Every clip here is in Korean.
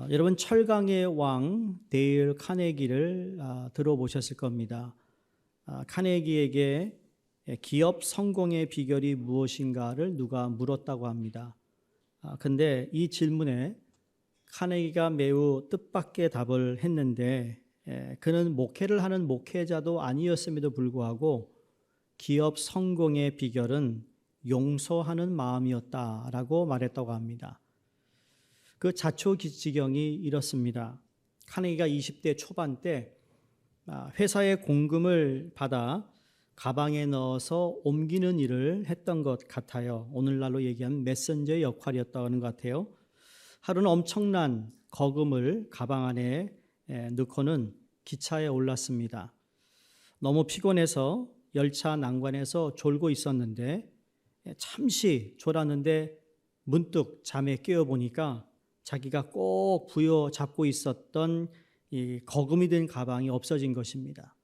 여러분 철강의 왕 데일 카네기를 들어보셨을 겁니다. 카네기에게 기업 성공의 비결이 무엇인가를 누가 물었다고 합니다. 근데 이 질문에 카네기가 매우 뜻밖의 답을 했는데 그는 목회를 하는 목회자도 아니었음에도 불구하고 기업 성공의 비결은 용서하는 마음이었다라고 말했다고 합니다. 그 자초지경이 이렇습니다. 카네기가 20대 초반 때 회사의 공금을 받아 가방에 넣어서 옮기는 일을 했던 것 같아요. 오늘날로 얘기하면 메신저의 역할이었다고 하는 것 같아요. 하루는 엄청난 거금을 가방 안에 넣고는 기차에 올랐습니다. 너무 피곤해서 열차 난관에서 졸고 있었는데 잠시 졸았는데 문득 잠에 깨어보니까 자기가 꼭 부여잡고 있었던 이 거금이 된 가방이 없어진 것입니다.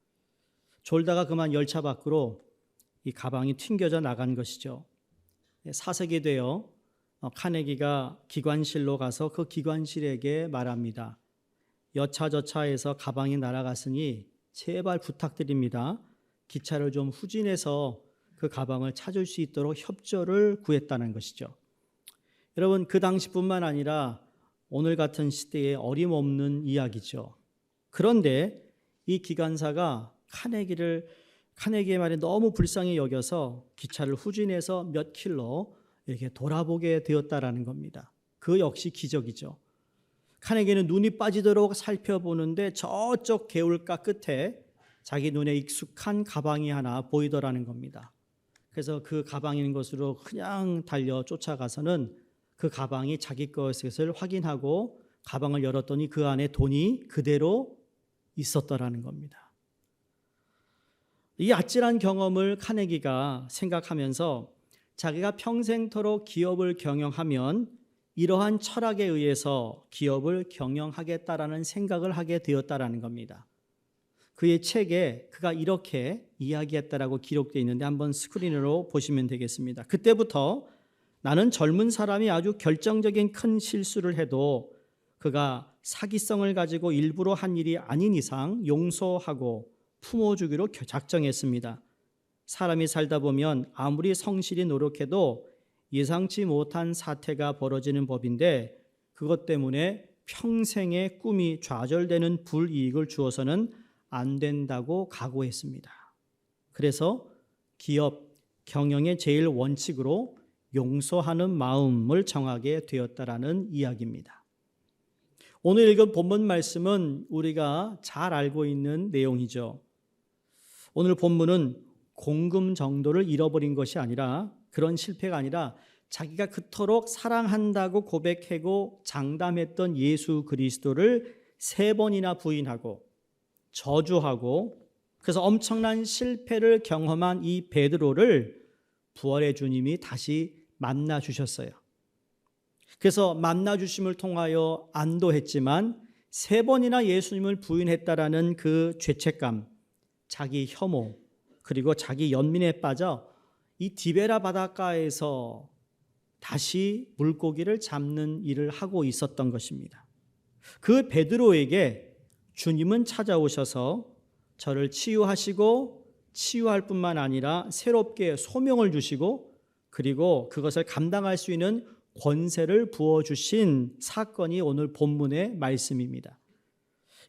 졸다가 그만 열차 밖으로 이 가방이 튕겨져 나간 것이죠. 사색이 되어 카네기가 기관실로 가서 그 기관실에게 말합니다. 여차저차해서 가방이 날아갔으니 제발 부탁드립니다. 기차를 좀 후진해서 그 가방을 찾을 수 있도록 협조를 구했다는 것이죠. 여러분, 그 당시뿐만 아니라 오늘 같은 시대에 어림없는 이야기죠. 그런데 이 기관사가 카네기의 말에 너무 불쌍히 여겨서 기차를 후진해서 몇 킬로 이렇게 돌아보게 되었다라는 겁니다. 그 역시 기적이죠. 카네기는 눈이 빠지도록 살펴보는데 저쪽 개울가 끝에 자기 눈에 익숙한 가방이 하나 보이더라는 겁니다. 그래서 그 가방인 것으로 그냥 달려 쫓아가서는 그 가방이 자기 것을 확인하고 가방을 열었더니 그 안에 돈이 그대로 있었더라는 겁니다. 이 아찔한 경험을 카네기가 생각하면서 자기가 평생토록 기업을 경영하면 이러한 철학에 의해서 기업을 경영하겠다라는 생각을 하게 되었다라는 겁니다. 그의 책에 그가 이렇게 이야기했다라고 기록되어 있는데 한번 스크린으로 보시면 되겠습니다. 그때부터 나는 젊은 사람이 아주 결정적인 큰 실수를 해도 그가 사기성을 가지고 일부러 한 일이 아닌 이상 용서하고 품어주기로 작정했습니다. 사람이 살다 보면 아무리 성실히 노력해도 예상치 못한 사태가 벌어지는 법인데 그것 때문에 평생의 꿈이 좌절되는 불이익을 주어서는 안 된다고 각오했습니다. 그래서 기업 경영의 제일 원칙으로 용서하는 마음을 정하게 되었다라는 이야기입니다. 오늘 읽은 본문 말씀은 우리가 잘 알고 있는 내용이죠. 오늘 본문은 공금 정도를 잃어버린 것이 아니라 그런 실패가 아니라 자기가 그토록 사랑한다고 고백하고 장담했던 예수 그리스도를 3번이나 부인하고 저주하고 그래서 엄청난 실패를 경험한 이 베드로를 부활의 주님이 다시 만나 주셨어요. 그래서 만나 주심을 통하여 안도했지만 3번이나 예수님을 부인했다라는 그 죄책감, 자기 혐오, 그리고 자기 연민에 빠져 이 디베라 바닷가에서 다시 물고기를 잡는 일을 하고 있었던 것입니다. 그 베드로에게 주님은 찾아오셔서 저를 치유하시고 치유할 뿐만 아니라 새롭게 소명을 주시고 그리고 그것을 감당할 수 있는 권세를 부어주신 사건이 오늘 본문의 말씀입니다.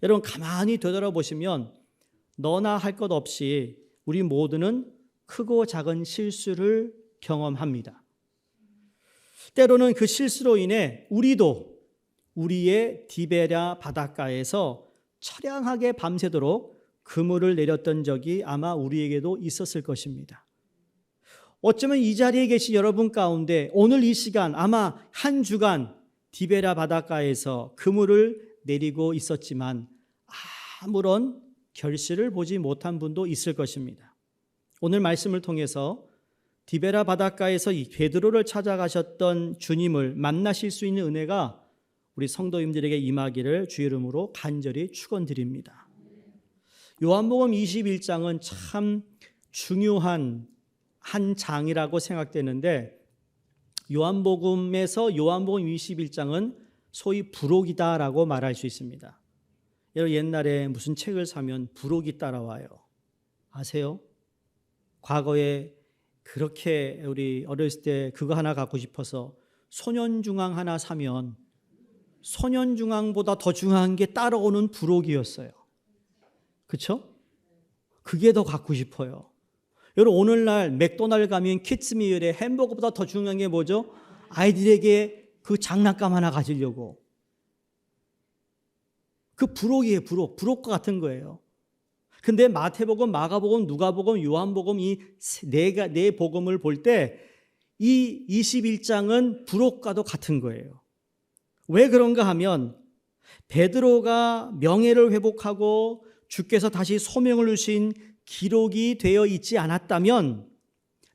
여러분 가만히 되돌아보시면 너나 할 것 없이 우리 모두는 크고 작은 실수를 경험합니다. 때로는 그 실수로 인해 우리도 우리의 디베랴 바닷가에서 처량하게 밤새도록 그물을 내렸던 적이 아마 우리에게도 있었을 것입니다. 어쩌면 이 자리에 계신 여러분 가운데 오늘 이 시간 아마 한 주간 디베랴 바닷가에서 그물을 내리고 있었지만 아무런 결실을 보지 못한 분도 있을 것입니다. 오늘 말씀을 통해서 디베랴 바닷가에서 이 베드로를 찾아가셨던 주님을 만나실 수 있는 은혜가 우리 성도님들에게 임하기를 주의 이름으로 간절히 축원드립니다. 요한복음 21장은 참 중요한 한 장이라고 생각되는데 요한복음에서 요한복음 21장은 소위 부록이다라고 말할 수 있습니다. 여러분 옛날에 무슨 책을 사면 부록이 따라와요. 아세요? 과거에 그렇게 우리 어렸을 때 그거 하나 갖고 싶어서 소년중앙 하나 사면 소년중앙보다 더 중요한 게 따라오는 부록이었어요. 그렇죠? 그게 더 갖고 싶어요. 여러분 오늘날 맥도날드 가면 키즈미을에 햄버거보다 더 중요한 게 뭐죠? 아이들에게 그 장난감 하나 가지려고. 그 부록이에요. 부록과 같은 거예요. 근데 마태복음, 마가복음, 누가복음, 요한복음 이 네 복음을 볼 때 이 21장은 부록과도 같은 거예요. 왜 그런가 하면 베드로가 명예를 회복하고 주께서 다시 소명을 주신 기록이 되어 있지 않았다면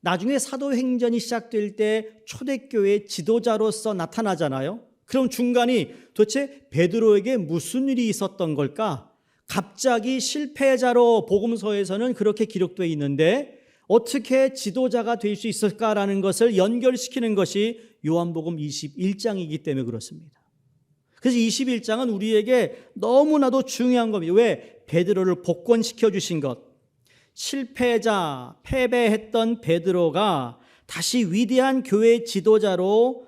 나중에 사도행전이 시작될 때 초대교회 지도자로서 나타나잖아요. 그럼 중간이 도대체 베드로에게 무슨 일이 있었던 걸까? 갑자기 실패자로 복음서에서는 그렇게 기록되어 있는데 어떻게 지도자가 될 수 있을까라는 것을 연결시키는 것이 요한복음 21장이기 때문에 그렇습니다. 그래서 21장은 우리에게 너무나도 중요한 겁니다. 왜? 베드로를 복권시켜 주신 것. 실패자, 패배했던 베드로가 다시 위대한 교회 지도자로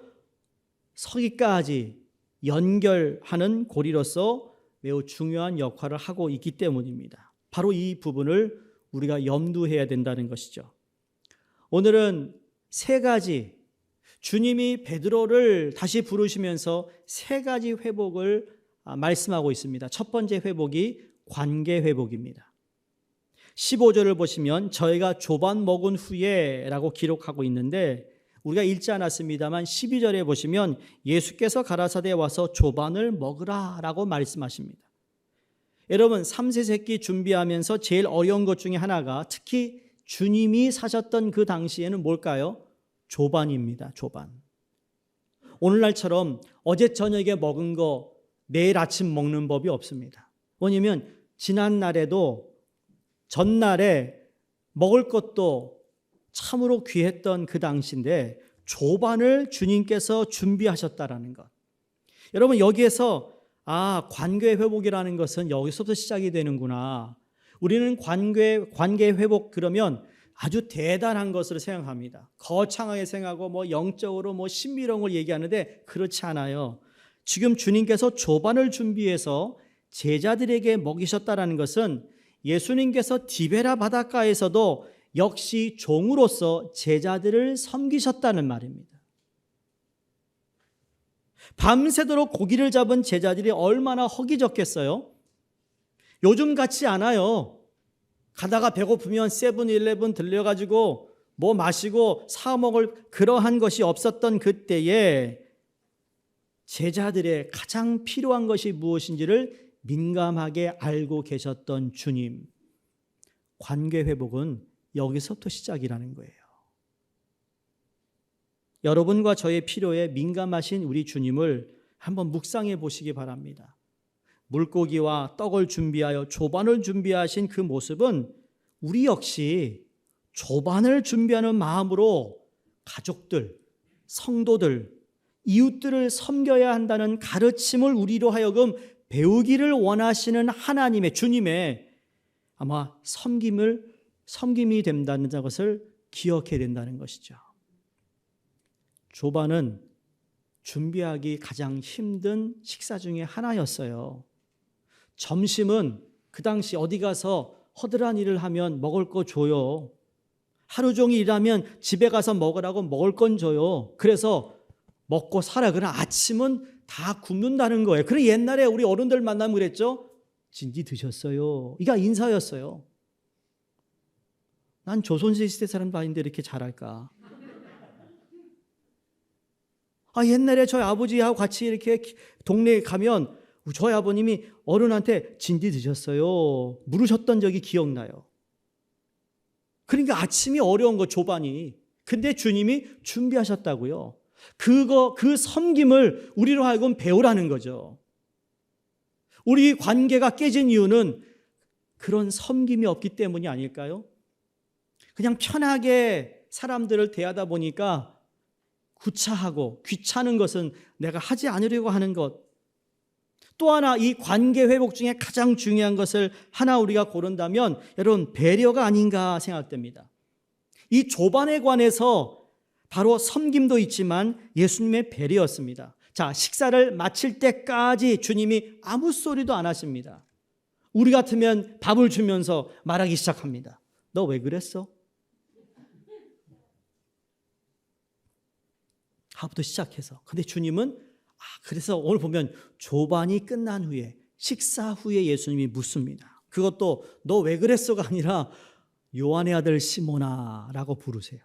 서기까지 연결하는 고리로서 매우 중요한 역할을 하고 있기 때문입니다. 바로 이 부분을 우리가 염두해야 된다는 것이죠. 오늘은 세 가지, 주님이 베드로를 다시 부르시면서 세 가지 회복을 말씀하고 있습니다. 첫 번째 회복이 관계 회복입니다. 15절을 보시면 저희가 조반 먹은 후에 라고 기록하고 있는데 우리가 읽지 않았습니다만 12절에 보시면 예수께서 가라사대 와서 조반을 먹으라 라고 말씀하십니다. 여러분 삼세세끼 준비하면서 제일 어려운 것 중에 하나가 특히 주님이 사셨던 그 당시에는 뭘까요? 조반입니다. 조반. 오늘날처럼 어제 저녁에 먹은 거 내일 아침 먹는 법이 없습니다. 왜냐하면 지난날에도 전날에 먹을 것도 참으로 귀했던 그 당시인데 조반을 주님께서 준비하셨다라는 것. 여러분 여기에서 관계 회복이라는 것은 여기서부터 시작이 되는구나. 우리는 관계 회복 그러면 아주 대단한 것으로 생각합니다. 거창하게 생각하고 영적으로 신비로운 걸 얘기하는데 그렇지 않아요. 지금 주님께서 조반을 준비해서 제자들에게 먹이셨다라는 것은 예수님께서 디베라 바닷가에서도 역시 종으로서 제자들을 섬기셨다는 말입니다. 밤새도록 고기를 잡은 제자들이 얼마나 허기졌겠어요? 요즘 같지 않아요. 가다가 배고프면 세븐일레븐 들려가지고 뭐 마시고 사 먹을 그러한 것이 없었던 그때에 제자들의 가장 필요한 것이 무엇인지를 민감하게 알고 계셨던 주님. 관계 회복은 여기서부터 시작이라는 거예요. 여러분과 저의 필요에 민감하신 우리 주님을 한번 묵상해 보시기 바랍니다. 물고기와 떡을 준비하여 조반을 준비하신 그 모습은 우리 역시 조반을 준비하는 마음으로 가족들, 성도들, 이웃들을 섬겨야 한다는 가르침을 우리로 하여금 배우기를 원하시는 하나님의 주님의 아마 섬김이 된다는 것을 기억해야 된다는 것이죠. 조반은 준비하기 가장 힘든 식사 중에 하나였어요. 점심은 그 당시 어디 가서 허드한 일을 하면 먹을 거 줘요. 하루 종일 일하면 집에 가서 먹으라고 먹을 건 줘요. 그래서 먹고 살아. 그러나 아침은 다 굶는다는 거예요. 그래 옛날에 우리 어른들 만나면 그랬죠. 진지 드셨어요. 이게 인사였어요. 난 조선시대 사람도 아닌데 이렇게 잘할까. 옛날에 저희 아버지하고 같이 이렇게 동네에 가면 저희 아버님이 어른한테 진지 드셨어요. 물으셨던 적이 기억나요. 그러니까 아침이 어려운 거 조반이. 근데 주님이 준비하셨다고요. 그 섬김을 우리로 하여금 배우라는 거죠. 우리 관계가 깨진 이유는 그런 섬김이 없기 때문이 아닐까요? 그냥 편하게 사람들을 대하다 보니까 구차하고 귀찮은 것은 내가 하지 않으려고 하는 것, 또 하나 이 관계 회복 중에 가장 중요한 것을 하나 우리가 고른다면 여러분 배려가 아닌가 생각됩니다. 이 조반에 관해서 바로 섬김도 있지만 예수님의 배려였습니다. 자, 식사를 마칠 때까지 주님이 아무 소리도 안 하십니다. 우리 같으면 밥을 주면서 말하기 시작합니다. 너 왜 그랬어? 하부터 시작해서. 근데 주님은 그래서 오늘 보면 조반이 끝난 후에 식사 후에 예수님이 묻습니다. 그것도 너 왜 그랬어가 아니라 요한의 아들 시몬아라고 부르세요.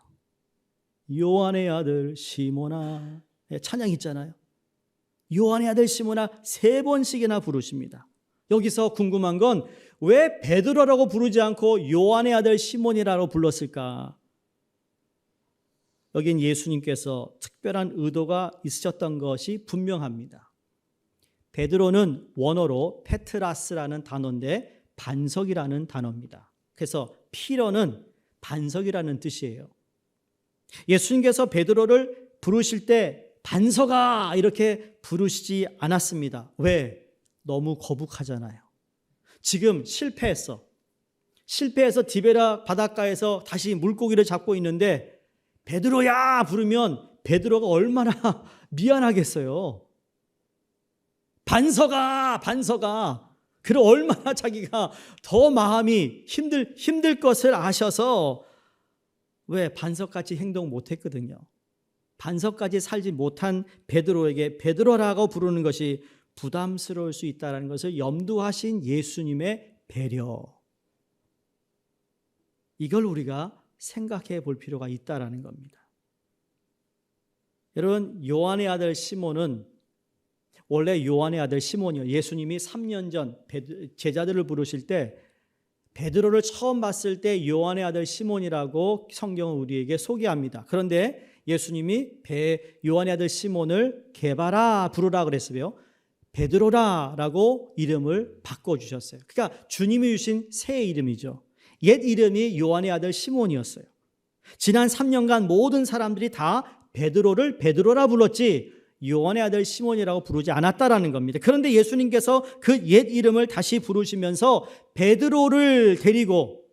요한의 아들 시몬아. 찬양 있잖아요. 요한의 아들 시몬아 3번씩이나 부르십니다. 여기서 궁금한 건 왜 베드로라고 부르지 않고 요한의 아들 시몬이라고 불렀을까? 여긴 예수님께서 특별한 의도가 있으셨던 것이 분명합니다. 베드로는 원어로 페트라스라는 단어인데 반석이라는 단어입니다. 그래서 피러는 반석이라는 뜻이에요. 예수님께서 베드로를 부르실 때 반석아 이렇게 부르시지 않았습니다. 왜? 너무 거북하잖아요. 지금 실패해서 디베라 바닷가에서 다시 물고기를 잡고 있는데 베드로야 부르면 베드로가 얼마나 미안하겠어요. 반석아. 그럼 얼마나 자기가 더 마음이 힘들 것을 아셔서 왜 반석같이 행동 못했거든요. 반석까지 살지 못한 베드로에게 베드로라고 부르는 것이 부담스러울 수 있다는 것을 염두하신 예수님의 배려. 이걸 우리가 생각해 볼 필요가 있다는 겁니다. 여러분, 요한의 아들 시몬은 원래 요한의 아들 시몬이요. 예수님이 3년 전 제자들을 부르실 때 베드로를 처음 봤을 때 요한의 아들 시몬이라고 성경은 우리에게 소개합니다. 그런데 예수님이 요한의 아들 시몬을 게바라 부르라 그랬어요. 베드로라라고 이름을 바꿔주셨어요. 그러니까 주님이 주신 새 이름이죠. 옛 이름이 요한의 아들 시몬이었어요. 지난 3년간 모든 사람들이 다 베드로를 베드로라 불렀지 요한의 아들 시몬이라고 부르지 않았다라는 겁니다. 그런데 예수님께서 그 옛 이름을 다시 부르시면서 베드로를 데리고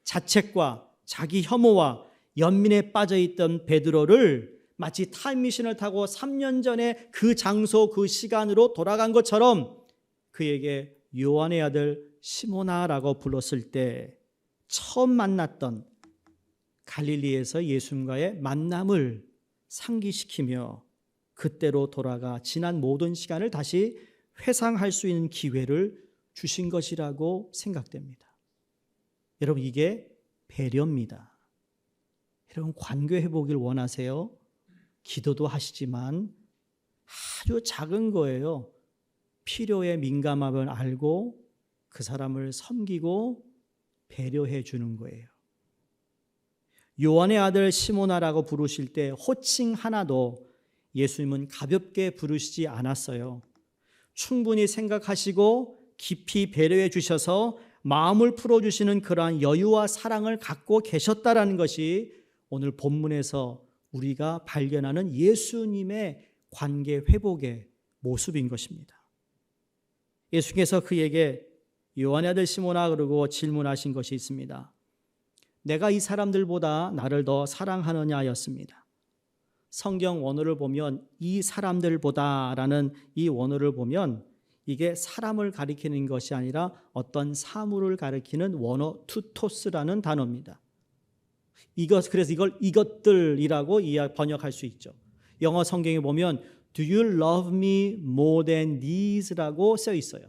자책과 자기 혐오와 연민에 빠져있던 베드로를 마치 타임머신을 타고 3년 전에 그 장소 그 시간으로 돌아간 것처럼 그에게 요한의 아들 시몬아라고 불렀을 때 처음 만났던 갈릴리에서 예수님과의 만남을 상기시키며 그때로 돌아가 지난 모든 시간을 다시 회상할 수 있는 기회를 주신 것이라고 생각됩니다. 여러분, 이게 배려입니다. 여러분, 관계 회복을 원하세요? 기도도 하시지만 아주 작은 거예요. 필요에 민감함을 알고 그 사람을 섬기고 배려해 주는 거예요. 요한의 아들 시몬아라고 부르실 때 호칭 하나도 예수님은 가볍게 부르시지 않았어요. 충분히 생각하시고 깊이 배려해 주셔서 마음을 풀어주시는 그러한 여유와 사랑을 갖고 계셨다라는 것이 오늘 본문에서 우리가 발견하는 예수님의 관계 회복의 모습인 것입니다. 예수께서 그에게 요한의 아들 시몬아 그러고 질문하신 것이 있습니다. 내가 이 사람들보다 나를 더 사랑하느냐였습니다. 성경 원어를 보면 이 사람들보다라는 이 원어를 보면 이게 사람을 가리키는 것이 아니라 어떤 사물을 가리키는 원어 투토스라는 단어입니다. 그래서 이걸 이것들이라고 번역할 수 있죠. 영어 성경에 보면 Do you love me more than these?라고 써 있어요.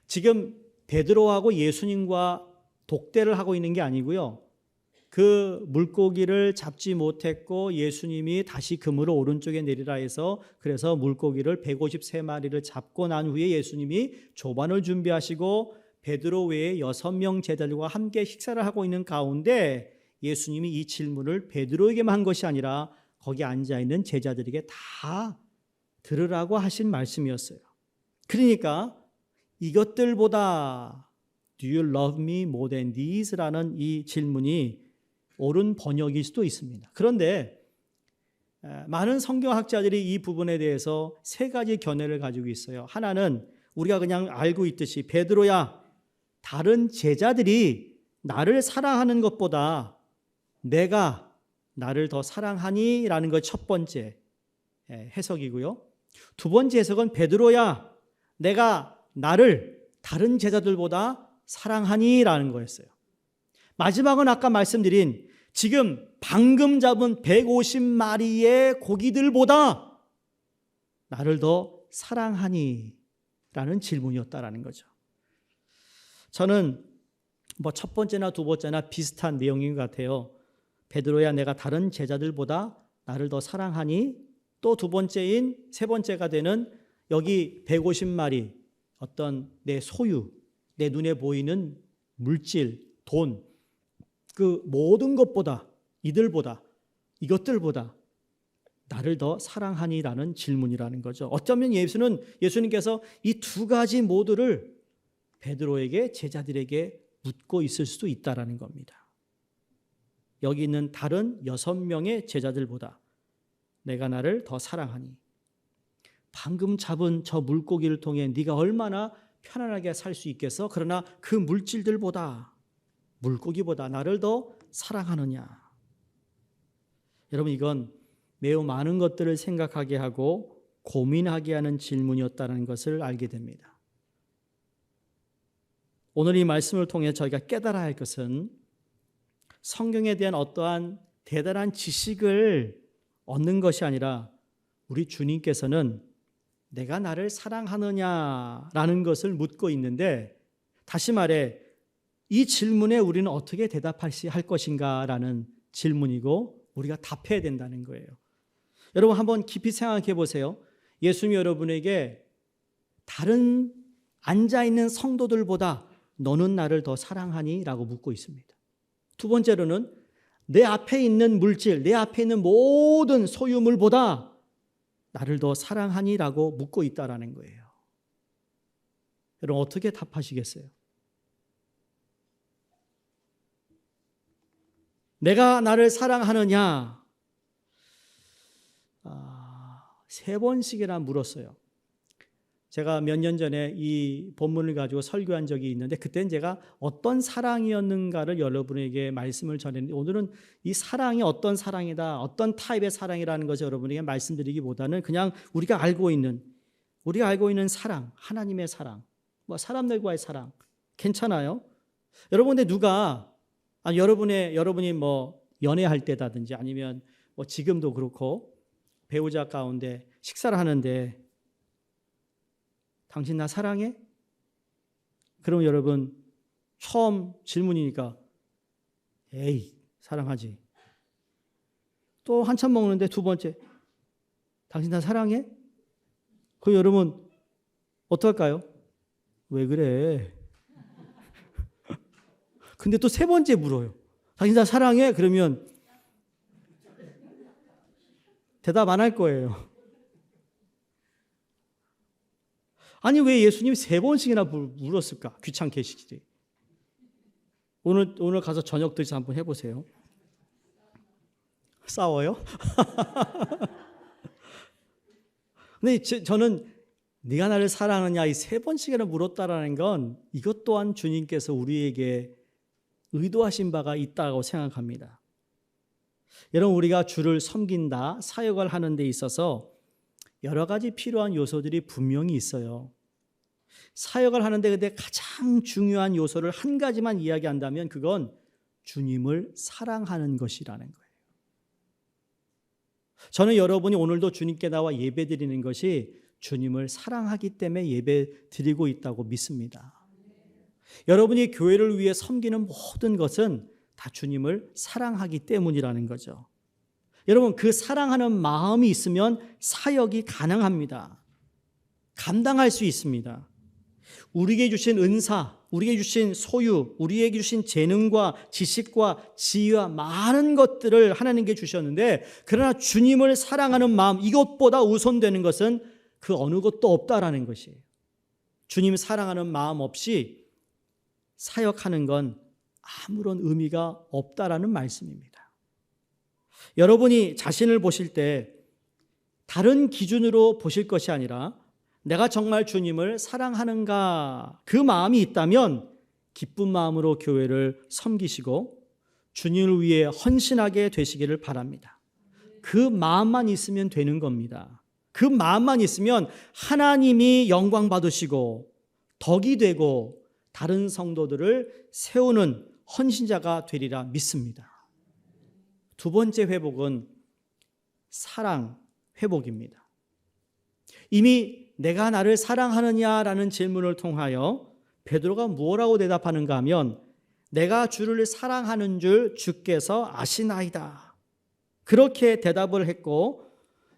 지금 베드로하고 예수님과 독대를 하고 있는 게 아니고요. 그 물고기를 잡지 못했고 예수님이 다시 그물을 오른쪽에 내리라 해서 그래서 물고기를 153마리를 잡고 난 후에 예수님이 조반을 준비하시고 베드로 외에 6명 제자들과 함께 식사를 하고 있는 가운데 예수님이 이 질문을 베드로에게만 한 것이 아니라 거기 앉아있는 제자들에게 다 들으라고 하신 말씀이었어요. 그러니까 이것들보다 Do you love me more than these? 라는 이 질문이 옳은 번역일 수도 있습니다. 그런데 많은 성경학자들이 이 부분에 대해서 세 가지 견해를 가지고 있어요. 하나는 우리가 그냥 알고 있듯이 베드로야, 다른 제자들이 나를 사랑하는 것보다 내가 나를 더 사랑하니? 라는 것 첫 번째 해석이고요. 두 번째 해석은 베드로야, 내가 나를 다른 제자들보다 사랑하니? 라는 거였어요. 마지막은 아까 말씀드린 지금 방금 잡은 150마리의 고기들보다 나를 더 사랑하니? 라는 질문이었다라는 거죠. 저는 첫 번째나 두 번째나 비슷한 내용인 것 같아요. 베드로야, 내가 다른 제자들보다 나를 더 사랑하니? 또 두 번째인 세 번째가 되는 여기 150마리 어떤 내 소유, 내 눈에 보이는 물질, 돈, 그 모든 것보다 이것들보다 나를 더 사랑하니라는 질문이라는 거죠. 어쩌면 예수님께서 이 두 가지 모두를 베드로에게, 제자들에게 묻고 있을 수도 있다라는 겁니다. 여기 있는 다른 6명의 제자들보다 내가 나를 더 사랑하니? 방금 잡은 저 물고기를 통해 네가 얼마나 편안하게 살 수 있겠어? 그러나 그 물질들보다, 물고기보다 나를 더 사랑하느냐? 여러분, 이건 매우 많은 것들을 생각하게 하고 고민하게 하는 질문이었다는 것을 알게 됩니다. 오늘 이 말씀을 통해 저희가 깨달아야 할 것은 성경에 대한 어떠한 대단한 지식을 얻는 것이 아니라 우리 주님께서는 내가 나를 사랑하느냐라는 것을 묻고 있는데, 다시 말해 이 질문에 우리는 어떻게 대답할 것인가라는 질문이고 우리가 답해야 된다는 거예요. 여러분, 한번 깊이 생각해 보세요. 예수님이 여러분에게 다른 앉아있는 성도들보다 너는 나를 더 사랑하니? 라고 묻고 있습니다. 두 번째로는 내 앞에 있는 물질, 내 앞에 있는 모든 소유물보다 나를 더 사랑하니? 라고 묻고 있다라는 거예요. 여러분, 어떻게 답하시겠어요? 내가 나를 사랑하느냐? 3번씩이나 물었어요. 제가 몇 년 전에 이 본문을 가지고 설교한 적이 있는데, 그때는 제가 어떤 사랑이었는가를 여러분에게 말씀을 전했는데, 오늘은 이 사랑이 어떤 사랑이다, 어떤 타입의 사랑이라는 것을 여러분에게 말씀드리기보다는 그냥 우리가 알고 있는 사랑, 하나님의 사랑, 사람들과의 사랑, 괜찮아요? 여러분, 근데 여러분이 연애할 때다든지 아니면 지금도 그렇고 배우자 가운데 식사를 하는데 당신 나 사랑해? 그럼 여러분 처음 질문이니까 에이, 사랑하지. 또 한참 먹는데 두 번째, 당신 나 사랑해? 그럼 여러분 어떨까요? 왜 그래? 근데 또 세 번째 물어요. 당신 나 사랑해? 그러면 대답 안 할 거예요. 아니, 왜 예수님이 3번씩이나 물었을까? 귀찮게 시키지. 오늘 가서 저녁 드셔서 한번 해보세요. 싸워요? 근데 저는 네가 나를 사랑하느냐 이 3번씩이나 물었다라는 건 이것 또한 주님께서 우리에게 의도하신 바가 있다고 생각합니다. 여러분, 우리가 주를 섬긴다, 사역을 하는 데 있어서 여러 가지 필요한 요소들이 분명히 있어요. 사역을 하는데 근데 가장 중요한 요소를 한 가지만 이야기한다면 그건 주님을 사랑하는 것이라는 거예요. 저는 여러분이 오늘도 주님께 나와 예배드리는 것이 주님을 사랑하기 때문에 예배드리고 있다고 믿습니다. 여러분이 교회를 위해 섬기는 모든 것은 다 주님을 사랑하기 때문이라는 거죠. 여러분, 그 사랑하는 마음이 있으면 사역이 가능합니다. 감당할 수 있습니다. 우리에게 주신 은사, 우리에게 주신 소유, 우리에게 주신 재능과 지식과 지혜와 많은 것들을 하나님께 주셨는데, 그러나 주님을 사랑하는 마음, 이것보다 우선되는 것은 그 어느 것도 없다라는 것이에요. 주님 사랑하는 마음 없이 사역하는 건 아무런 의미가 없다라는 말씀입니다. 여러분이 자신을 보실 때 다른 기준으로 보실 것이 아니라 내가 정말 주님을 사랑하는가, 그 마음이 있다면 기쁜 마음으로 교회를 섬기시고 주님을 위해 헌신하게 되시기를 바랍니다. 그 마음만 있으면 되는 겁니다. 그 마음만 있으면 하나님이 영광 받으시고 덕이 되고 다른 성도들을 세우는 헌신자가 되리라 믿습니다. 두 번째 회복은 사랑 회복입니다. 이미 내가 나를 사랑하느냐라는 질문을 통하여 베드로가 무엇라고 대답하는가 하면 내가 주를 사랑하는 줄 주께서 아시나이다. 그렇게 대답을 했고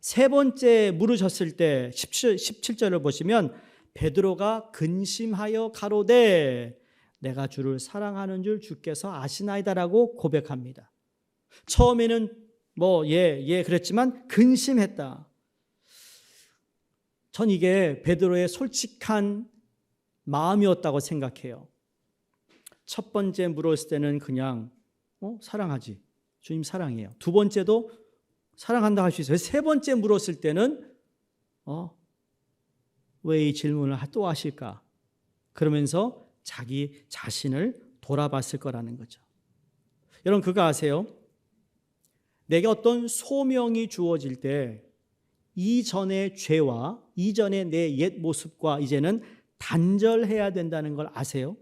세 번째 물으셨을 때 17절을 보시면 베드로가 근심하여 가로되 내가 주를 사랑하는 줄 주께서 아시나이다라고 고백합니다. 처음에는 그랬지만 근심했다. 전 이게 베드로의 솔직한 마음이었다고 생각해요. 첫 번째 물었을 때는 그냥 사랑하지. 주님 사랑해요. 두 번째도 사랑한다 할 수 있어요. 세 번째 물었을 때는 왜 이 질문을 또 하실까? 그러면서 자기 자신을 돌아봤을 거라는 거죠. 여러분 그거 아세요? 내게 어떤 소명이 주어질 때 이전의 죄와 이전의 내 옛 모습과 이제는 단절해야 된다는 걸 아세요?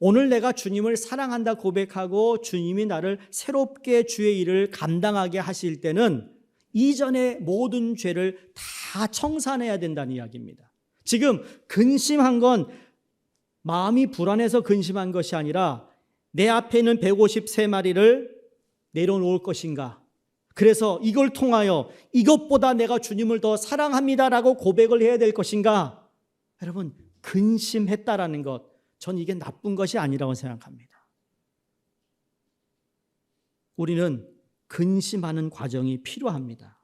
오늘 내가 주님을 사랑한다 고백하고 주님이 나를 새롭게 주의 일을 감당하게 하실 때는 이전의 모든 죄를 다 청산해야 된다는 이야기입니다. 지금 근심한 건 마음이 불안해서 근심한 것이 아니라 내 앞에 있는 153마리를 내려놓을 것인가? 그래서 이걸 통하여 이것보다 내가 주님을 더 사랑합니다라고 고백을 해야 될 것인가? 여러분 근심했다라는 것, 전 이게 나쁜 것이 아니라고 생각합니다. 우리는 근심하는 과정이 필요합니다.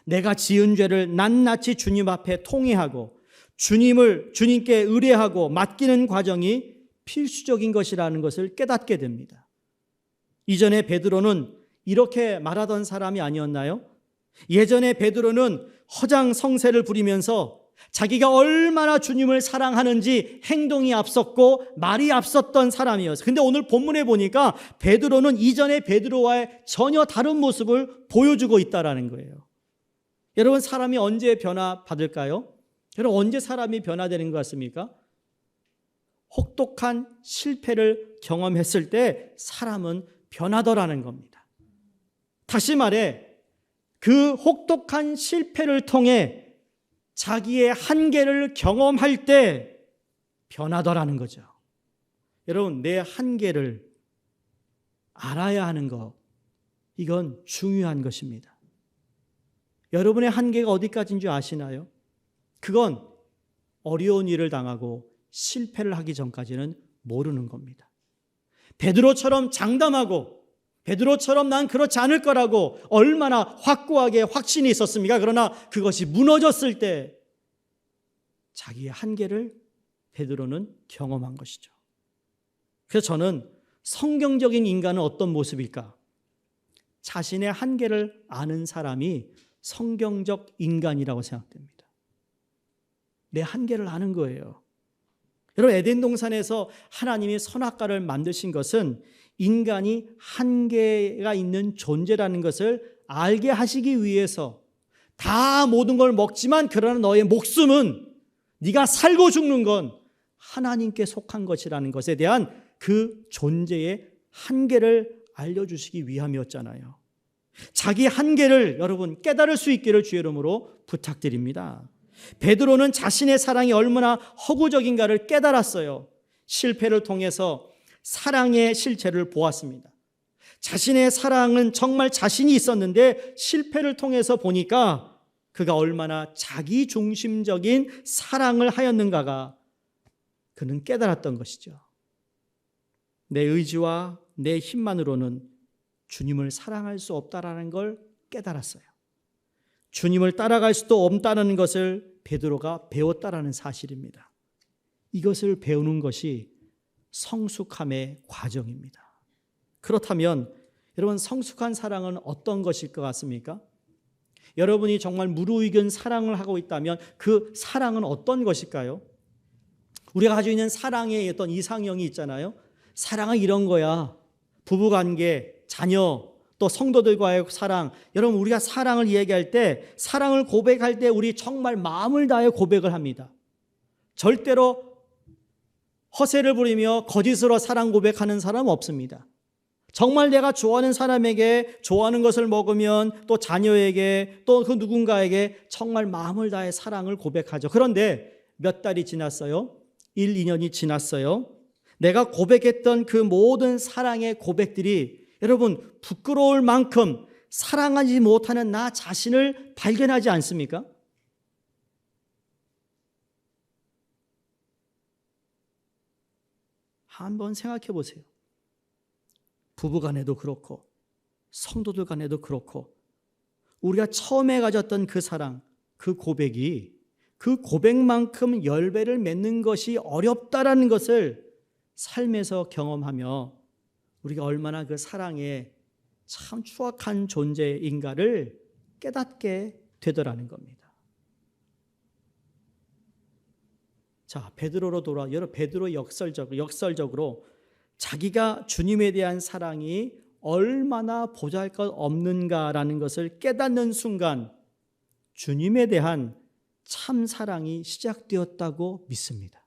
내가 지은 죄를 낱낱이 주님 앞에 통회하고 주님께 의뢰하고 맡기는 과정이 필수적인 것이라는 것을 깨닫게 됩니다. 이전에 베드로는 이렇게 말하던 사람이 아니었나요? 예전에 베드로는 허장성세를 부리면서 자기가 얼마나 주님을 사랑하는지 행동이 앞섰고 말이 앞섰던 사람이었어요. 근데 오늘 본문에 보니까 베드로는 이전의 베드로와의 전혀 다른 모습을 보여주고 있다는 거예요. 여러분 사람이 언제 변화받을까요? 여러분 언제 사람이 변화되는 것 같습니까? 혹독한 실패를 경험했을 때 사람은 변하더라는 겁니다. 다시 말해 그 혹독한 실패를 통해 자기의 한계를 경험할 때 변하더라는 거죠. 여러분 내 한계를 알아야 하는 것, 이건 중요한 것입니다. 여러분의 한계가 어디까지인 줄 아시나요? 그건 어려운 일을 당하고 실패를 하기 전까지는 모르는 겁니다. 베드로처럼 장담하고 베드로처럼 난 그렇지 않을 거라고 얼마나 확고하게 확신이 있었습니까? 그러나 그것이 무너졌을 때 자기의 한계를 베드로는 경험한 것이죠. 그래서 저는 성경적인 인간은 어떤 모습일까? 자신의 한계를 아는 사람이 성경적 인간이라고 생각됩니다. 내 한계를 아는 거예요. 여러분 에덴 동산에서 하나님이 선악과를 만드신 것은 인간이 한계가 있는 존재라는 것을 알게 하시기 위해서, 다 모든 걸 먹지만 그러나 너의 목숨은, 네가 살고 죽는 건 하나님께 속한 것이라는 것에 대한 그 존재의 한계를 알려주시기 위함이었잖아요. 자기 한계를 여러분 깨달을 수 있기를 주의 이름으로 부탁드립니다. 베드로는 자신의 사랑이 얼마나 허구적인가를 깨달았어요. 실패를 통해서 사랑의 실체를 보았습니다. 자신의 사랑은 정말 자신이 있었는데 실패를 통해서 보니까 그가 얼마나 자기중심적인 사랑을 하였는가가 그는 깨달았던 것이죠. 내 의지와 내 힘만으로는 주님을 사랑할 수 없다라는 걸 깨달았어요. 주님을 따라갈 수도 없다는 것을 베드로가 배웠다라는 사실입니다. 이것을 배우는 것이 성숙함의 과정입니다. 그렇다면 여러분 성숙한 사랑은 어떤 것일 것 같습니까? 여러분이 정말 무르익은 사랑을 하고 있다면 그 사랑은 어떤 것일까요? 우리가 가지고 있는 사랑의 어떤 이상형이 있잖아요. 사랑은 이런 거야. 부부관계, 자녀, 또 성도들과의 사랑. 여러분, 우리가 사랑을 이야기할 때, 사랑을 고백할 때 우리 정말 마음을 다해 고백을 합니다. 절대로 허세를 부리며 거짓으로 사랑 고백하는 사람 없습니다. 정말 내가 좋아하는 사람에게 좋아하는 것을 먹으면 또 자녀에게 또 그 누군가에게 정말 마음을 다해 사랑을 고백하죠. 그런데 몇 달이 지났어요. 1, 2년이 지났어요. 내가 고백했던 그 모든 사랑의 고백들이 여러분 부끄러울 만큼 사랑하지 못하는 나 자신을 발견하지 않습니까? 한번 생각해 보세요. 부부 간에도 그렇고 성도들 간에도 그렇고 우리가 처음에 가졌던 그 사랑, 그 고백이 그 고백만큼 열매를 맺는 것이 어렵다라는 것을 삶에서 경험하며 우리가 얼마나 그 사랑에 참 추악한 존재인가를 깨닫게 되더라는 겁니다. 자, 베드로로 돌아. 여러분, 베드로 역설적으로 자기가 주님에 대한 사랑이 얼마나 보잘것없는가라는 것을 깨닫는 순간 주님에 대한 참 사랑이 시작되었다고 믿습니다.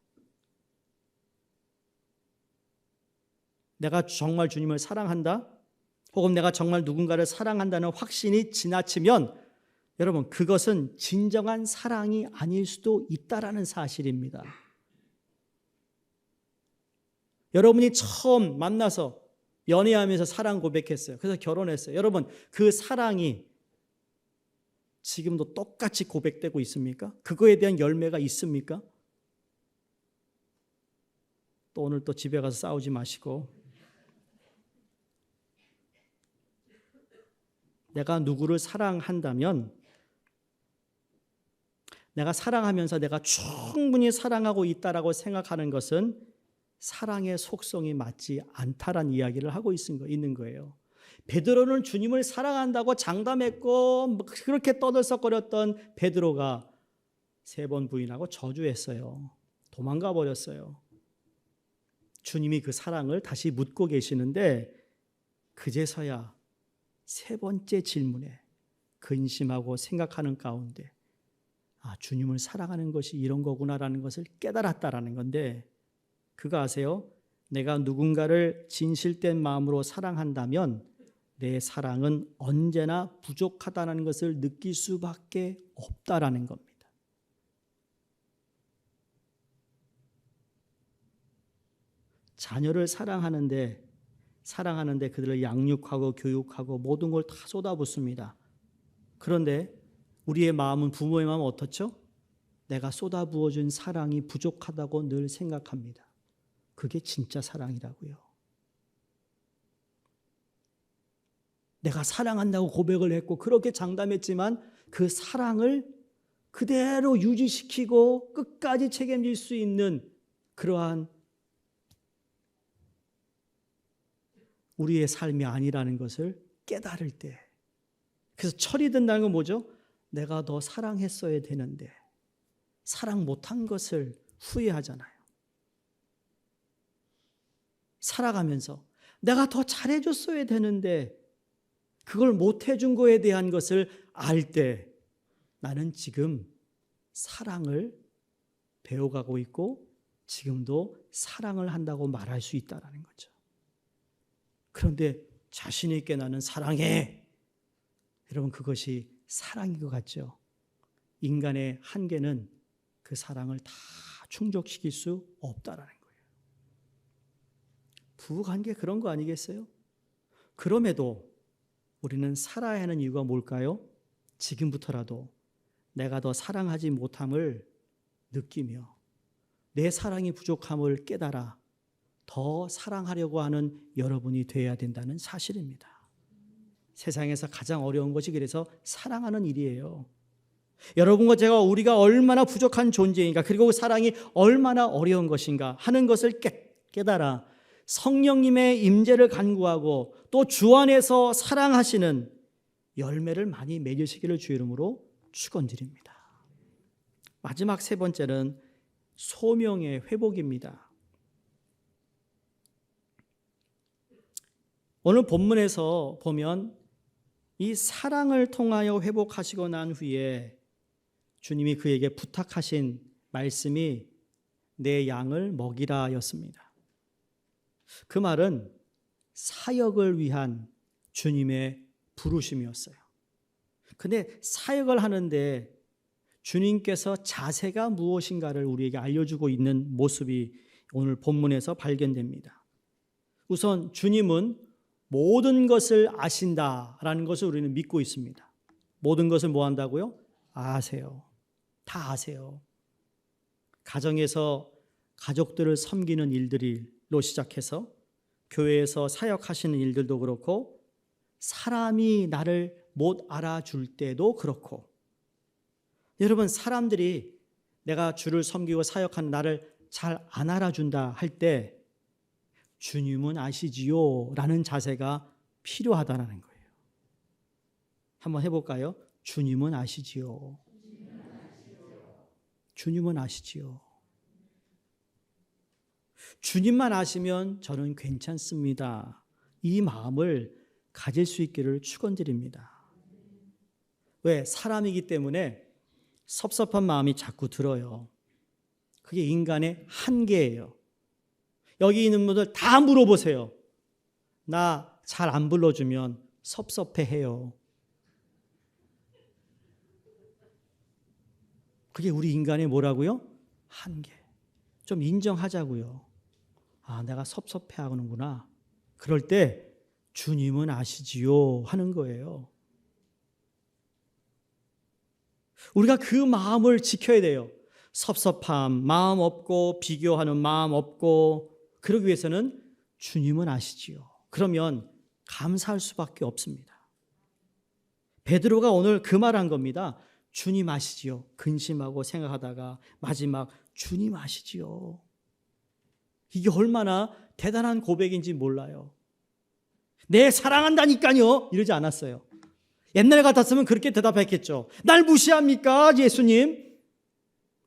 내가 정말 주님을 사랑한다? 혹은 내가 정말 누군가를 사랑한다는 확신이 지나치면 여러분 그것은 진정한 사랑이 아닐 수도 있다라는 사실입니다. 여러분이 처음 만나서 연애하면서 사랑 고백했어요. 그래서 결혼했어요. 여러분 그 사랑이 지금도 똑같이 고백되고 있습니까? 그거에 대한 열매가 있습니까? 또 오늘 또 집에 가서 싸우지 마시고 내가 누구를 사랑한다면 내가 사랑하면서 내가 충분히 사랑하고 있다라고 생각하는 것은 사랑의 속성이 맞지 않다라는 이야기를 하고 있는 거예요. 베드로는 주님을 사랑한다고 장담했고 그렇게 떠들썩거렸던 베드로가 3번 부인하고 저주했어요. 도망가 버렸어요. 주님이 그 사랑을 다시 묻고 계시는데 그제서야 3번째 질문에 근심하고 생각하는 가운데 아, 주님을 사랑하는 것이 이런 거구나라는 것을 깨달았다라는 건데 그거 아세요? 내가 누군가를 진실된 마음으로 사랑한다면 내 사랑은 언제나 부족하다는 것을 느낄 수밖에 없다라는 겁니다. 자녀를 사랑하는데 그들을 양육하고 교육하고 모든 걸 다 쏟아붓습니다. 그런데 우리의 마음은 부모의 마음은 어떻죠? 내가 쏟아부어준 사랑이 부족하다고 늘 생각합니다. 그게 진짜 사랑이라고요. 내가 사랑한다고 고백을 했고 그렇게 장담했지만 그 사랑을 그대로 유지시키고 끝까지 책임질 수 있는 그러한 우리의 삶이 아니라는 것을 깨달을 때 그래서 철이 든다는 건 뭐죠? 내가 더 사랑했어야 되는데 사랑 못한 것을 후회하잖아요. 살아가면서 내가 더 잘해줬어야 되는데 그걸 못해준 거에 대한 것을 알 때 나는 지금 사랑을 배워가고 있고 지금도 사랑을 한다고 말할 수 있다는 거죠. 그런데 자신 있게 나는 사랑해. 여러분 그것이 사랑인 것 같죠? 인간의 한계는 그 사랑을 다 충족시킬 수 없다라는 거예요. 부부관계 그런 거 아니겠어요? 그럼에도 우리는 살아야 하는 이유가 뭘까요? 지금부터라도 내가 더 사랑하지 못함을 느끼며 내 사랑이 부족함을 깨달아 더 사랑하려고 하는 여러분이 되어야 된다는 사실입니다. 세상에서 가장 어려운 것이 그래서 사랑하는 일이에요. 여러분과 우리가 얼마나 부족한 존재인가 그리고 사랑이 얼마나 어려운 것인가 하는 것을 깨달아 성령님의 임재를 간구하고 또 주 안에서 사랑하시는 열매를 많이 맺으시기를 주의 이름으로 축원드립니다. 마지막 세 번째는 소명의 회복입니다. 오늘 본문에서 보면 이 사랑을 통하여 회복하시고 난 후에 주님이 그에게 부탁하신 말씀이 내 양을 먹이라 였습니다. 그 말은 사역을 위한 주님의 부르심이었어요. 근데 사역을 하는데 주님께서 자세가 무엇인가를 우리에게 알려주고 있는 모습이 오늘 본문에서 발견됩니다. 우선 주님은 모든 것을 아신다라는 것을 우리는 믿고 있습니다. 모든 것을 뭐 한다고요? 아세요. 다 아세요. 가정에서 가족들을 섬기는 일들로 시작해서 교회에서 사역하시는 일들도 그렇고 사람이 나를 못 알아줄 때도 그렇고 여러분 사람들이 내가 주를 섬기고 사역하는 나를 잘 안 알아준다 할 때 주님은 아시지요 라는 자세가 필요하다는 거예요. 한번 해볼까요? 주님은 아시지요. 주님은 아시지요. 주님만 아시면 저는 괜찮습니다. 이 마음을 가질 수 있기를 축원드립니다. 왜? 사람이기 때문에 섭섭한 마음이 자꾸 들어요. 그게 인간의 한계예요. 여기 있는 분들 다 물어보세요. 나 잘 안 불러주면 섭섭해해요. 그게 우리 인간의 뭐라고요? 한계. 좀 인정하자고요. 아, 내가 섭섭해하는구나. 그럴 때 주님은 아시지요 하는 거예요. 우리가 그 마음을 지켜야 돼요. 섭섭함, 마음 없고 비교하는 마음 없고 그러기 위해서는 주님은 아시지요. 그러면 감사할 수밖에 없습니다. 베드로가 오늘 그 말한 겁니다. 주님 아시지요. 근심하고 생각하다가 마지막 주님 아시지요. 이게 얼마나 대단한 고백인지 몰라요. 내 사랑한다니까요. 이러지 않았어요. 옛날 같았으면 그렇게 대답했겠죠. 날 무시합니까 예수님?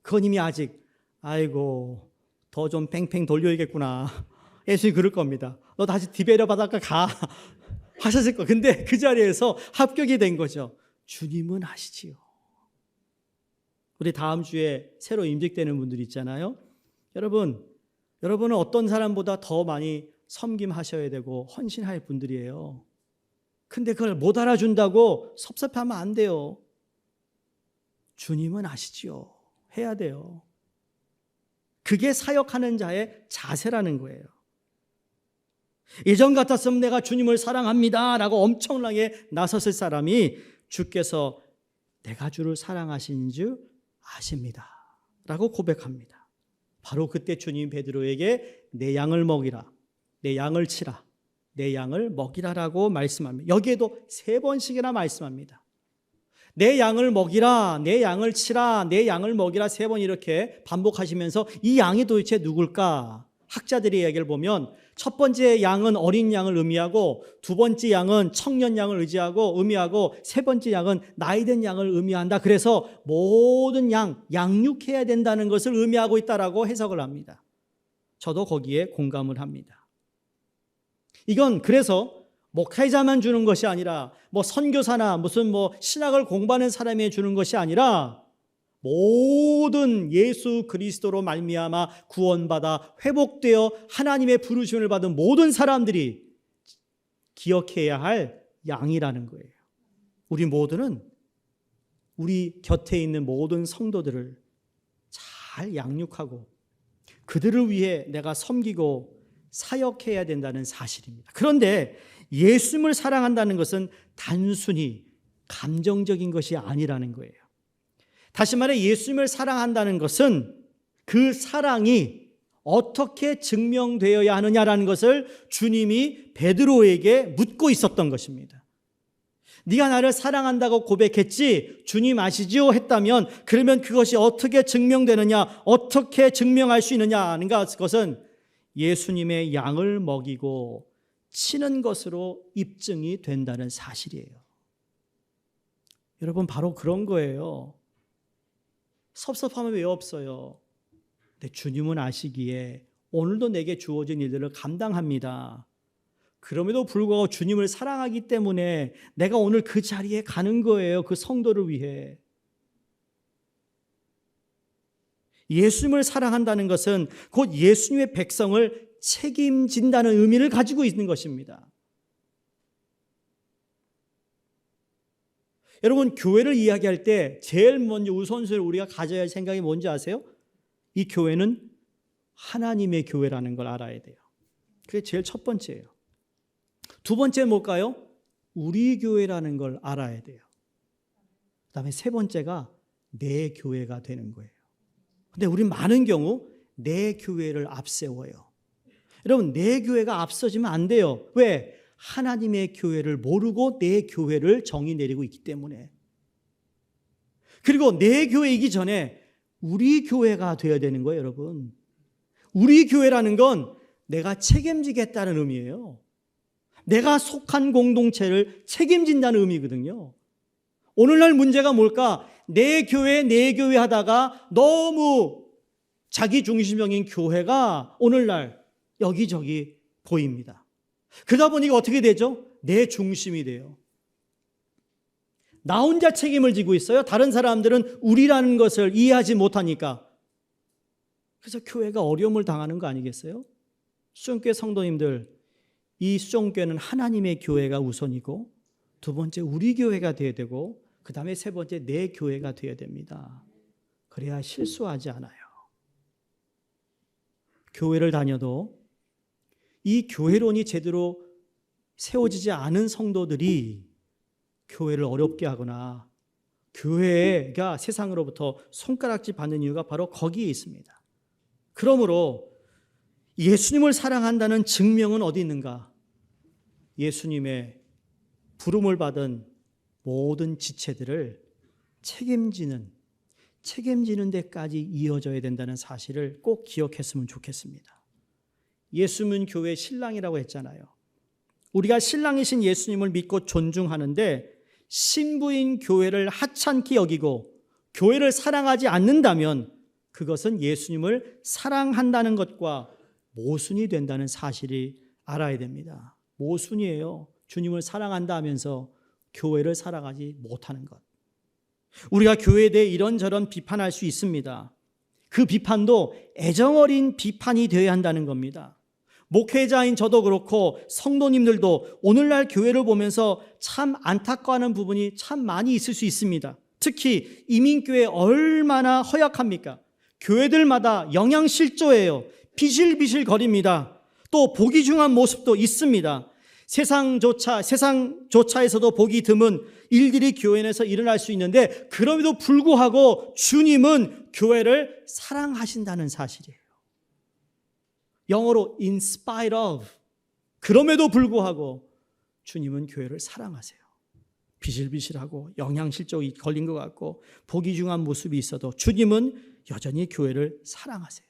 그건 이미 아직 아이고 더 좀 팽팽 돌려야겠구나. 예수님이 그럴 겁니다. 너 다시 디베레 바닷가 가 하셨을 거. 근데 그 자리에서 합격이 된 거죠. 주님은 아시지요. 우리 다음 주에 새로 임직되는 분들 있잖아요. 여러분은 어떤 사람보다 더 많이 섬김하셔야 되고 헌신할 분들이에요. 근데 그걸 못 알아준다고 섭섭하면 안 돼요. 주님은 아시지요. 해야 돼요. 그게 사역하는 자의 자세라는 거예요. 예전 같았으면 내가 주님을 사랑합니다 라고 엄청나게 나섰을 사람이 주께서 내가 주를 사랑하신 줄 아십니다 라고 고백합니다. 바로 그때 주님 베드로에게 내 양을 먹이라, 내 양을 치라, 내 양을 먹이라라고 말씀합니다. 여기에도 3번씩이나 말씀합니다. 내 양을 먹이라, 내 양을 치라, 내 양을 먹이라 3번 이렇게 반복하시면서 이 양이 도대체 누굴까? 학자들의 이야기를 보면 첫 번째 양은 어린 양을 의미하고 두 번째 양은 청년 양을 의미하고 세 번째 양은 나이든 양을 의미한다. 그래서 모든 양육해야 된다는 것을 의미하고 있다라고 해석을 합니다. 저도 거기에 공감을 합니다. 이건 그래서 목회자만 주는 것이 아니라 선교사나 무슨 신학을 공부하는 사람이 주는 것이 아니라 모든 예수 그리스도로 말미암아 구원받아 회복되어 하나님의 부르심을 받은 모든 사람들이 기억해야 할 양이라는 거예요. 우리 모두는 우리 곁에 있는 모든 성도들을 잘 양육하고 그들을 위해 내가 섬기고 사역해야 된다는 사실입니다. 그런데 예수님을 사랑한다는 것은 단순히 감정적인 것이 아니라는 거예요. 다시 말해 예수님을 사랑한다는 것은 그 사랑이 어떻게 증명되어야 하느냐라는 것을 주님이 베드로에게 묻고 있었던 것입니다. 네가 나를 사랑한다고 고백했지 주님 아시지요? 했다면 그러면 그것이 어떻게 증명되느냐, 어떻게 증명할 수 있느냐 하는 것은 예수님의 양을 먹이고 치는 것으로 입증이 된다는 사실이에요. 여러분, 바로 그런 거예요. 섭섭함은 왜 없어요? 근데 주님은 아시기에 오늘도 내게 주어진 일들을 감당합니다. 그럼에도 불구하고 주님을 사랑하기 때문에 내가 오늘 그 자리에 가는 거예요. 그 성도를 위해. 예수님을 사랑한다는 것은 곧 예수님의 백성을 책임진다는 의미를 가지고 있는 것입니다. 여러분, 교회를 이야기할 때 제일 먼저 우선순위를 우리가 가져야 할 생각이 뭔지 아세요? 이 교회는 하나님의 교회라는 걸 알아야 돼요. 그게 제일 첫 번째예요. 두 번째는 뭘까요? 우리 교회라는 걸 알아야 돼요. 그다음에 세 번째가 내 교회가 되는 거예요. 근데 우리 많은 경우 내 교회를 앞세워요. 여러분, 내 교회가 앞서지면 안 돼요. 왜? 하나님의 교회를 모르고 내 교회를 정의 내리고 있기 때문에. 그리고 내 교회이기 전에 우리 교회가 되어야 되는 거예요, 여러분. 우리 교회라는 건 내가 책임지겠다는 의미예요. 내가 속한 공동체를 책임진다는 의미거든요. 오늘날 문제가 뭘까? 내 교회 하다가 너무 자기중심적인 교회가 오늘날 여기저기 보입니다. 그러다 보니까 어떻게 되죠? 내 중심이 돼요. 나 혼자 책임을 지고 있어요. 다른 사람들은 우리라는 것을 이해하지 못하니까. 그래서 교회가 어려움을 당하는 거 아니겠어요? 수종교회 성도님들, 이 수종교회는 하나님의 교회가 우선이고, 두 번째 우리 교회가 되어야 되고, 그 다음에 세 번째 내 교회가 되어야 됩니다. 그래야 실수하지 않아요. 교회를 다녀도 이 교회론이 제대로 세워지지 않은 성도들이 교회를 어렵게 하거나 교회가 세상으로부터 손가락질 받는 이유가 바로 거기에 있습니다. 그러므로 예수님을 사랑한다는 증명은 어디 있는가? 예수님의 부름을 받은 모든 지체들을 책임지는 데까지 이어져야 된다는 사실을 꼭 기억했으면 좋겠습니다. 예수님은 교회의 신랑이라고 했잖아요. 우리가 신랑이신 예수님을 믿고 존중하는데 신부인 교회를 하찮게 여기고 교회를 사랑하지 않는다면 그것은 예수님을 사랑한다는 것과 모순이 된다는 사실이 알아야 됩니다. 모순이에요. 주님을 사랑한다 하면서 교회를 사랑하지 못하는 것. 우리가 교회에 대해 이런저런 비판할 수 있습니다. 그 비판도 애정어린 비판이 되어야 한다는 겁니다. 목회자인 저도 그렇고 성도님들도 오늘날 교회를 보면서 참 안타까워하는 부분이 참 많이 있을 수 있습니다. 특히 이민교회 얼마나 허약합니까? 교회들마다 영양실조예요. 비실비실거립니다. 또 보기 중한 모습도 있습니다. 세상조차에서도 보기 드문 일들이 교회 내에서 일어날 수 있는데 그럼에도 불구하고 주님은 교회를 사랑하신다는 사실이에요. 영어로 in spite of. 그럼에도 불구하고 주님은 교회를 사랑하세요. 비실비실하고 영양실조이 걸린 것 같고 보기 중한 모습이 있어도 주님은 여전히 교회를 사랑하세요.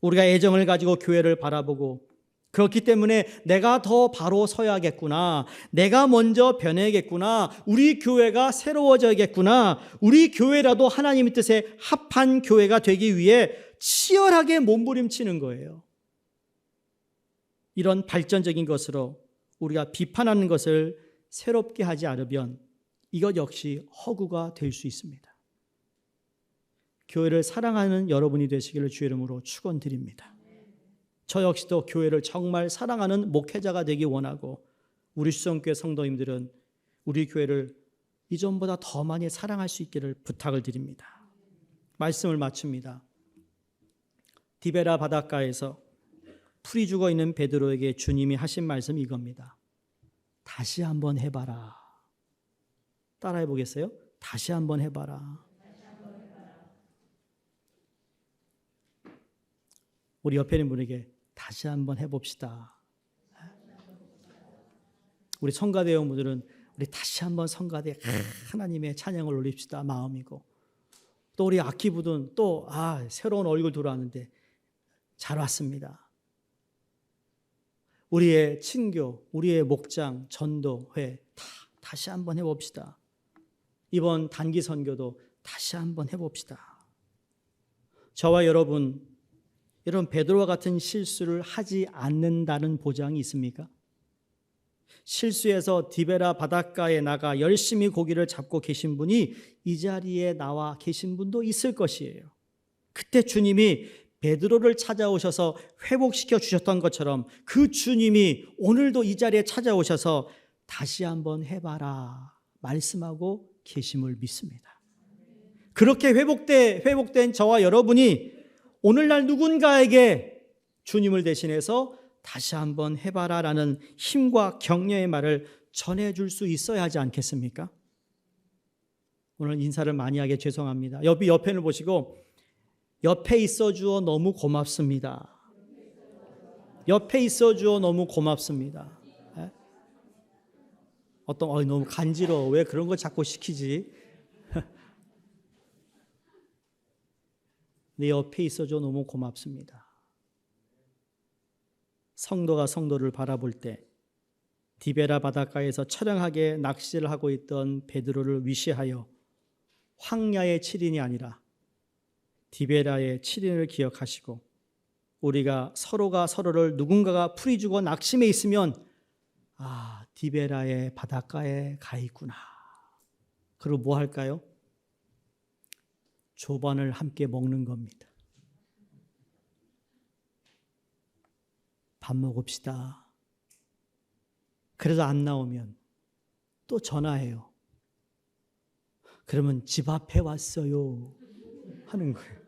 우리가 애정을 가지고 교회를 바라보고 그렇기 때문에 내가 더 바로 서야겠구나, 내가 먼저 변해야겠구나, 우리 교회가 새로워져야겠구나, 우리 교회라도 하나님의 뜻에 합한 교회가 되기 위해 치열하게 몸부림치는 거예요. 이런 발전적인 것으로 우리가 비판하는 것을 새롭게 하지 않으면 이것 역시 허구가 될 수 있습니다. 교회를 사랑하는 여러분이 되시기를 주의 이름으로 축원드립니다. 저 역시도 교회를 정말 사랑하는 목회자가 되기 원하고 우리 수성교회 성도님들은 우리 교회를 이전보다 더 많이 사랑할 수 있기를 부탁을 드립니다. 말씀을 마칩니다. 디베라 바닷가에서 풀이 죽어 있는 베드로에게 주님이 하신 말씀이 이겁니다. 다시 한번 해봐라. 따라해 보겠어요? 다시 한번 해봐라. 우리 옆에 있는 분에게 다시 한번 해봅시다. 우리 성가대원분들은 우리 다시 한번 성가대 하나님의 찬양을 올립시다 마음이고, 또 우리 악기부든 또 새로운 얼굴 들어왔는데 잘 왔습니다. 우리의 친교, 우리의 목장, 전도회 다 다시 한번 해봅시다. 이번 단기 선교도 다시 한번 해봅시다. 저와 여러분, 이런 베드로와 같은 실수를 하지 않는다는 보장이 있습니까? 실수해서 디베라 바닷가에 나가 열심히 고기를 잡고 계신 분이 이 자리에 나와 계신 분도 있을 것이에요. 그때 주님이 베드로를 찾아오셔서 회복시켜 주셨던 것처럼 그 주님이 오늘도 이 자리에 찾아오셔서 다시 한번 해봐라 말씀하고 계심을 믿습니다. 그렇게 회복된 저와 여러분이 오늘날 누군가에게 주님을 대신해서 다시 한번 해봐라 라는 힘과 격려의 말을 전해줄 수 있어야 하지 않겠습니까? 오늘 인사를 많이 하게 죄송합니다. 옆에를 보시고 옆에 있어주어 너무 고맙습니다. 옆에 있어주어 너무 고맙습니다. 너무 간지러워. 왜 그런 거 자꾸 시키지? 내 옆에 있어줘 너무 고맙습니다. 성도가 성도를 바라볼 때 디베라 바닷가에서 처량하게 낚시를 하고 있던 베드로를 위시하여 황야의 7인이 아니라 디베라의 7인을 기억하시고 우리가 서로가 서로를 누군가가 풀이주고 낙심해 있으면 디베라의 바닷가에 가 있구나. 그리고 뭐 할까요? 조반을 함께 먹는 겁니다. 밥 먹읍시다. 그래서 안 나오면 또 전화해요. 그러면 집 앞에 왔어요 하는 거예요.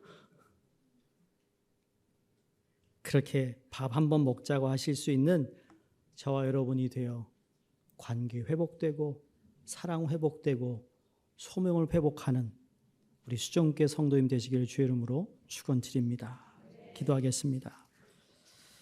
그렇게 밥 한번 먹자고 하실 수 있는 저와 여러분이 되어 관계 회복되고 사랑 회복되고 소명을 회복하는 우리 수종교 성도님 되시기를 주의 이름으로 축원드립니다. 기도하겠습니다.